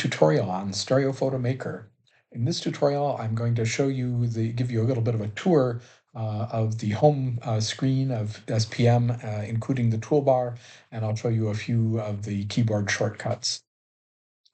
tutorial on StereoPhoto Maker. In this tutorial, I'm going to show you give you a little bit of a tour of the home screen of SPM, including the toolbar, and I'll show you a few of the keyboard shortcuts.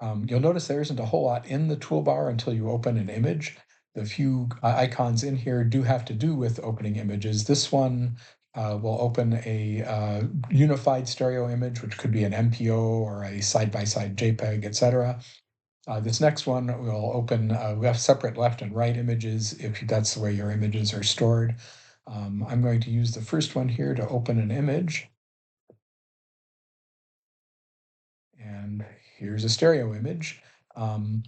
You'll notice there isn't a whole lot in the toolbar until you open an image. The few icons in here do have to do with opening images. This one will open a unified stereo image, which could be an MPO or a side-by-side JPEG, etc. This next one will open separate left and right images if that's the way your images are stored. I'm going to use the first one here to open an image. And here's a stereo image. Um,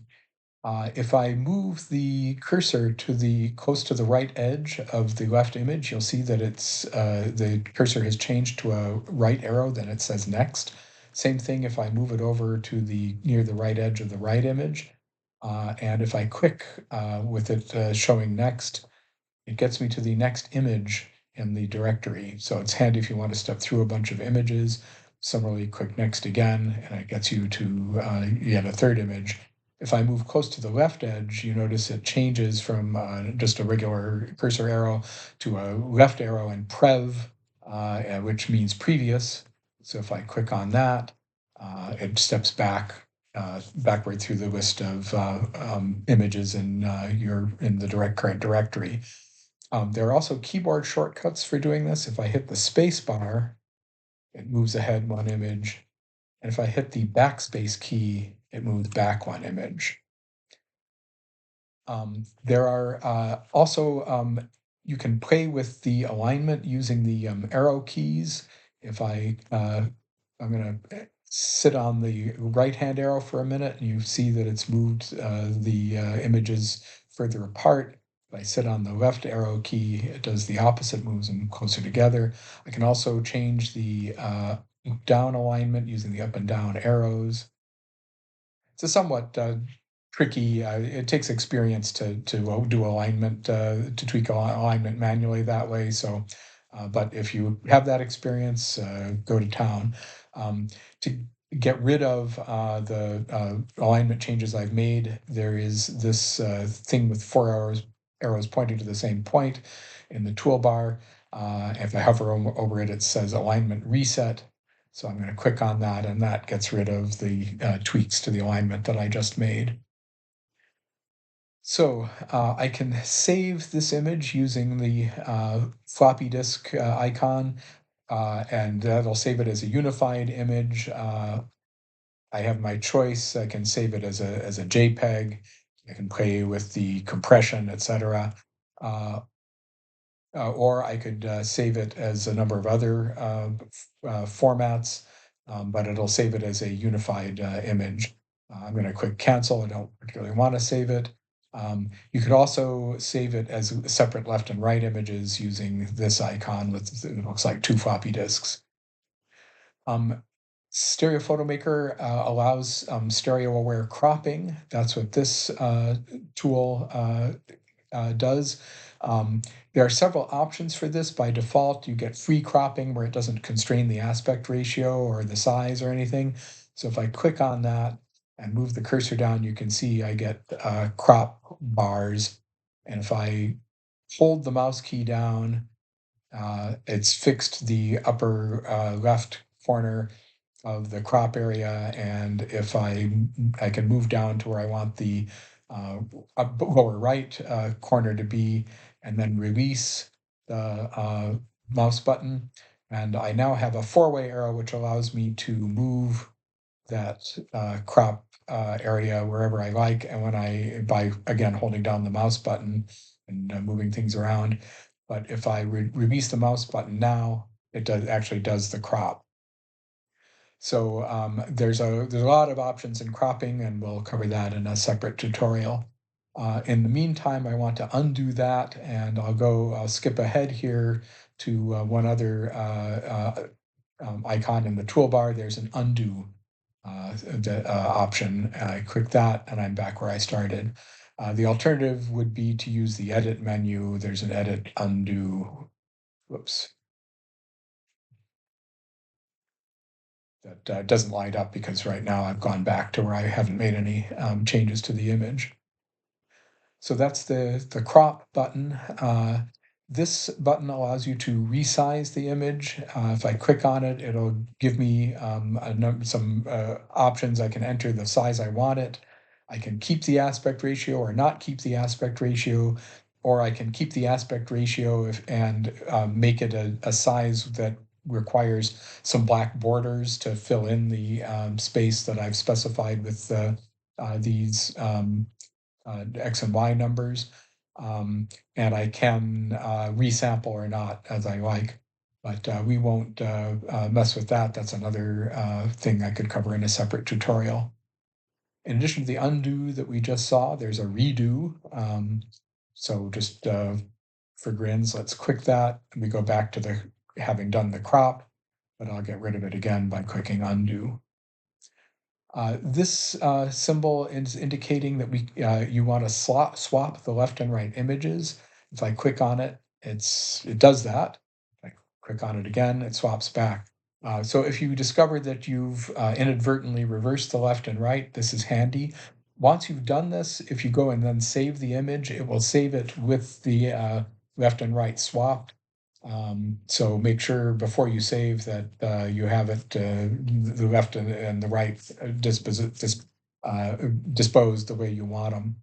if I move the cursor to the close to the right edge of the left image, you'll see that the cursor has changed to a right arrow, then it says next. Same thing if I move it over to near the right edge of the right image. And if I click with it showing next, it gets me to the next image in the directory. So it's handy if you want to step through a bunch of images. Similarly, click next again, and it gets you to yet a third image. If I move close to the left edge, you notice it changes from just a regular cursor arrow to a left arrow and prev, which means previous. So if I click on that, it steps backward through the list of images in the current directory. There are also keyboard shortcuts for doing this. If I hit the space bar, it moves ahead one image. And if I hit the backspace key, it moves back one image. There are you can play with the alignment using the arrow keys. If I'm going to sit on the right-hand arrow for a minute, and you see that it's moved the images further apart. If I sit on the left arrow key, it does the opposite, moves them closer together. I can also change the down alignment using the up and down arrows. It's a somewhat tricky. It takes experience to do alignment, to tweak alignment manually that way. So, but if you have that experience, go to town. To get rid of the alignment changes I've made, there is this thing with four arrows pointing to the same point in the toolbar. If I hover over it, it says alignment reset. So I'm going to click on that, and that gets rid of the tweaks to the alignment that I just made. So I can save this image using the floppy disk icon, and that'll save it as a unified image. I have my choice. I can save it as a JPEG. I can play with the compression, etc. Or I could save it as a number of other formats, but it'll save it as a unified image. I'm going to click cancel. I don't particularly want to save it. You could also save it as separate left and right images using this icon with, it looks like, two floppy disks. StereoPhoto Maker allows stereo-aware cropping. That's what this tool does. There are several options for this. By default, you get free cropping where it doesn't constrain the aspect ratio or the size or anything. So if I click on that and move the cursor down, you can see I get crop bars. And if I hold the mouse key down, it's fixed the upper left corner of the crop area, and if I can move down to where I want the lower right corner to be, and then release the mouse button, and I now have a four-way arrow which allows me to move that crop area wherever I like, and by again holding down the mouse button and moving things around. But if I release the mouse button now, it actually does the crop. So there's a lot of options in cropping, and we'll cover that in a separate tutorial. In the meantime, I want to undo that, and I'll skip ahead here to one other icon in the toolbar. There's an undo option. I click that, and I'm back where I started. The alternative would be to use the edit menu. There's an edit undo. Whoops. that doesn't light up because right now I've gone back to where I haven't made any changes to the image. So that's the crop button. This button allows you to resize the image. If I click on it, it'll give me some options. I can enter the size I want it. I can keep the aspect ratio or not keep the aspect ratio, or I can keep the aspect ratio and make it a size that requires some black borders to fill in the space that I've specified with these X and Y numbers. And I can resample or not as I like, but we won't mess with that. That's another thing I could cover in a separate tutorial. In addition to the undo that we just saw, there's a redo. So just for grins, let's click that. And we go back to the having done the crop, but I'll get rid of it again by clicking undo. This symbol is indicating that you want to swap the left and right images. If I click on it, it does that. If I click on it again, it swaps back. So if you discover that you've inadvertently reversed the left and right, this is handy. Once you've done this, if you go and then save the image, it will save it with the left and right swapped. So make sure before you save that you have it the left and the right disposed the way you want them.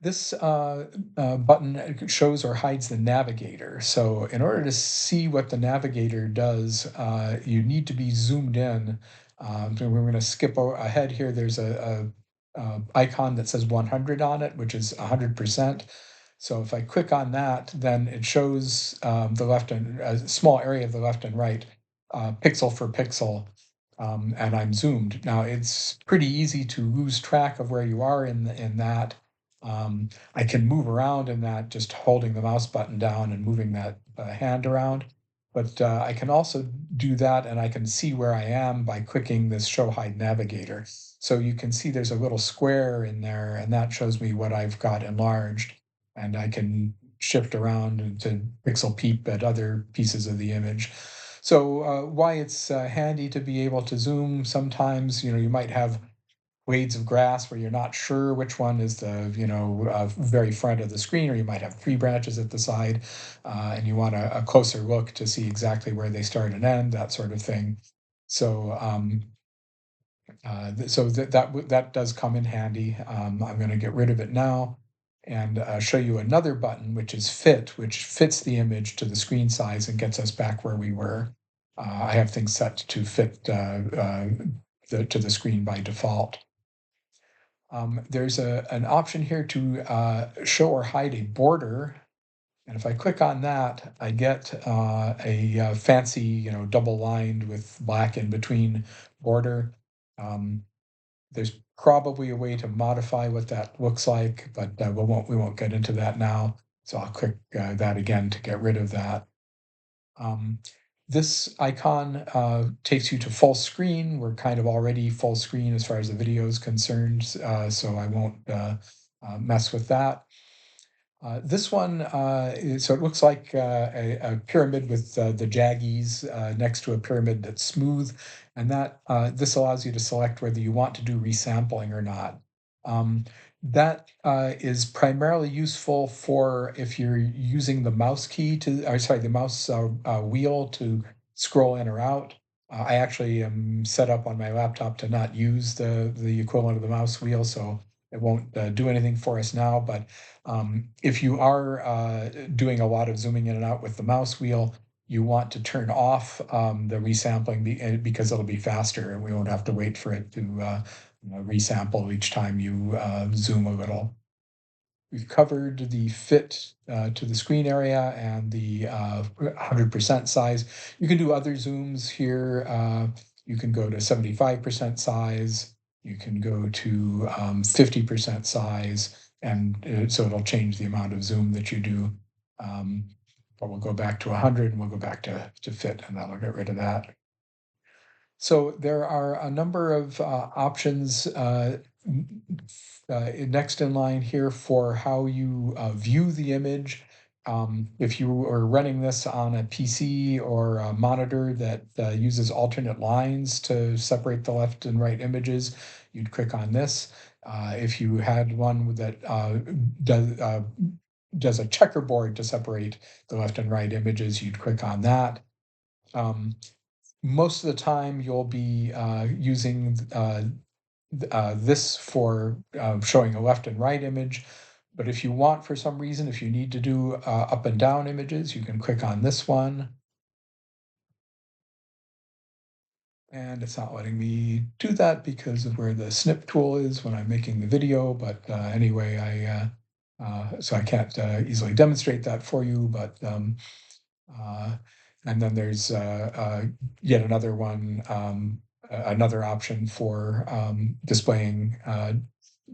This button shows or hides the navigator. So in order to see what the navigator does, you need to be zoomed in. So we're going to skip ahead here. There's a icon that says 100 on it, which is 100%. So if I click on that, then it shows the left and a small area of the left and right, pixel for pixel, and I'm zoomed. Now it's pretty easy to lose track of where you are in that. I can move around in that just holding the mouse button down and moving that hand around. But I can also do that, and I can see where I am by clicking this Show Hide Navigator. So you can see there's a little square in there, and that shows me what I've got enlarged. And I can shift around to pixel peep at other pieces of the image. So why it's handy to be able to zoom sometimes, you might have blades of grass where you're not sure which one is the very front of the screen, or you might have three branches at the side, and you want a closer look to see exactly where they start and end, that sort of thing. So that does come in handy. I'm going to get rid of it now and show you another button, which is fit, which fits the image to the screen size and gets us back where we were. I have things set to fit to the screen by default. There's an option here to show or hide a border. And if I click on that, I get a fancy, double lined with black in between border. There's probably a way to modify what that looks like, but we won't get into that now. So I'll click that again to get rid of that. Um, this icon takes you to full screen. We're kind of already full screen as far as the video is concerned, so I won't mess with that. This one, so it looks like a pyramid with the jaggies next to a pyramid that's smooth, and this allows you to select whether you want to do resampling or not. That is primarily useful for if you're using the mouse key the mouse wheel to scroll in or out. I actually am set up on my laptop to not use the equivalent of the mouse wheel, so it won't do anything for us now. But if you are doing a lot of zooming in and out with the mouse wheel, you want to turn off the resampling because it'll be faster, and we won't have to wait for it to resample each time you zoom a little. We've covered the fit to the screen area and the 100% size. You can do other zooms here. You can go to 75% size. You can go to 50% size, and so it'll change the amount of zoom that you do. But we'll go back to 100, and we'll go back to fit, and that'll get rid of that. So there are a number of options next in line here for how you view the image. If you are running this on a PC or a monitor that uses alternate lines to separate the left and right images, you'd click on this. If you had one that does, does a checkerboard to separate the left and right images, you'd click on that. Um, Most of the time, you'll be using this for showing a left and right image. But if you want, for some reason, if you need to do up and down images, you can click on this one. And it's not letting me do that because of where the snip tool is when I'm making the video. But anyway, so I can't easily demonstrate that for you. But uh, and then there's yet another one, another option for displaying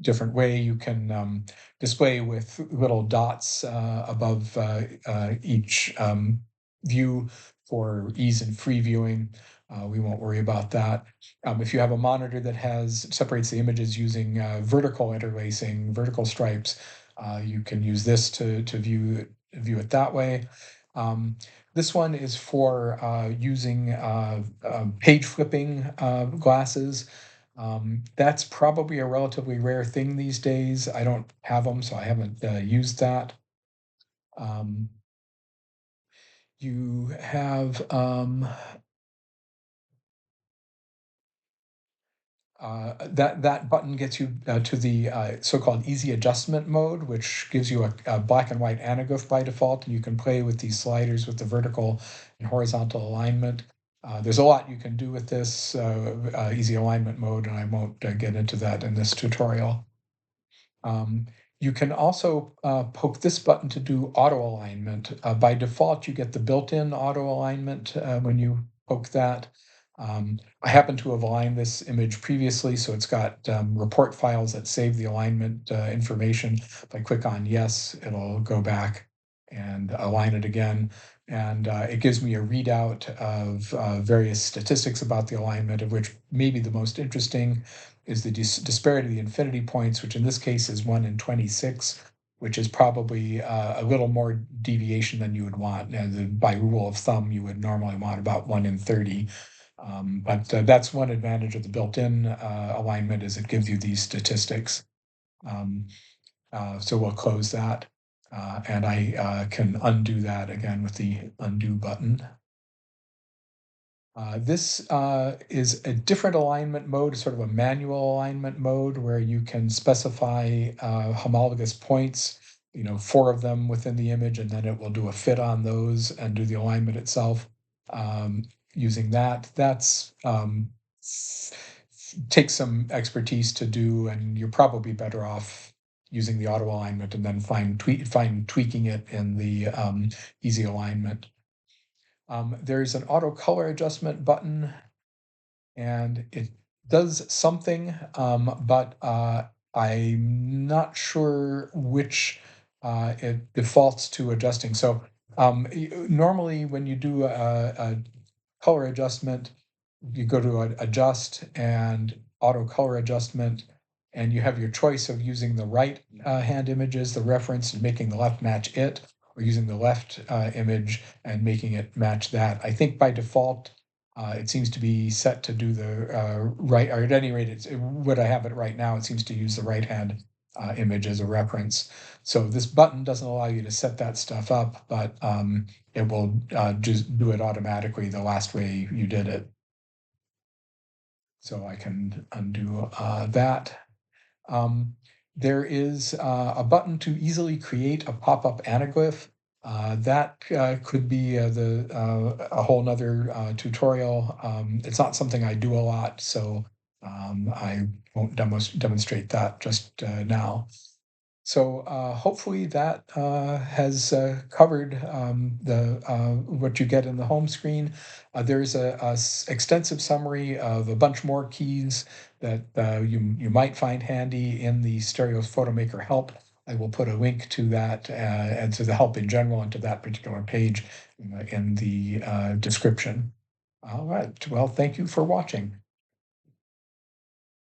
different way. You can display with little dots above each view for ease and free viewing. We won't worry about that. If you have a monitor that has separates the images using vertical interlacing, vertical stripes, you can use this to view it that way. Um, this one is for using page flipping glasses. That's probably a relatively rare thing these days. I don't have them, so I haven't used that. Um, you have that button gets you to the so-called easy adjustment mode, which gives you a black and white anaglyph by default, and you can play with these sliders with the vertical and horizontal alignment. There's a lot you can do with this easy alignment mode, and I won't get into that in this tutorial. Um, you can also poke this button to do auto alignment. By default, you get the built-in auto alignment when you poke that. I happen to have aligned this image previously, so it's got report files that save the alignment information. If I click on yes, it'll go back and align it again. And it gives me a readout of various statistics about the alignment, of which maybe the most interesting is the disparity of the infinity points, which in this case is 1 in 26, which is probably a little more deviation than you would want. And by rule of thumb, you would normally want about 1 in 30. But that's one advantage of the built-in alignment, is it gives you these statistics. Um, so we'll close that. And I can undo that again with the undo button. This is a different alignment mode, sort of a manual alignment mode, where you can specify homologous points, 4 of them within the image, and then it will do a fit on those and do the alignment itself um, using that. That's takes some expertise to do, and you're probably better off using the auto alignment and then fine tweaking it in the easy alignment. There's an auto color adjustment button, and it does something, but I'm not sure which it defaults to adjusting. So normally when you do a color adjustment, you go to adjust and auto color adjustment, and you have your choice of using the right hand images, the reference, and making the left match it, or using the left image and making it match that. I think by default, it seems to be set to do the right, or at any rate, what I have it right now, it seems to use the right hand image as a reference. So this button doesn't allow you to set that stuff up, but it will just do it automatically the last way you did it. So I can undo that. Um, there is a button to easily create a pop-up anaglyph. That could be a whole nother tutorial. It's not something I do a lot, so I won't demonstrate that just now. So hopefully that has covered the what you get in the home screen. There's a extensive summary of a bunch more keys that you might find handy in the StereoPhoto Maker help. I will put a link to that and to the help in general and to that particular page in the description. All right. Well, thank you for watching.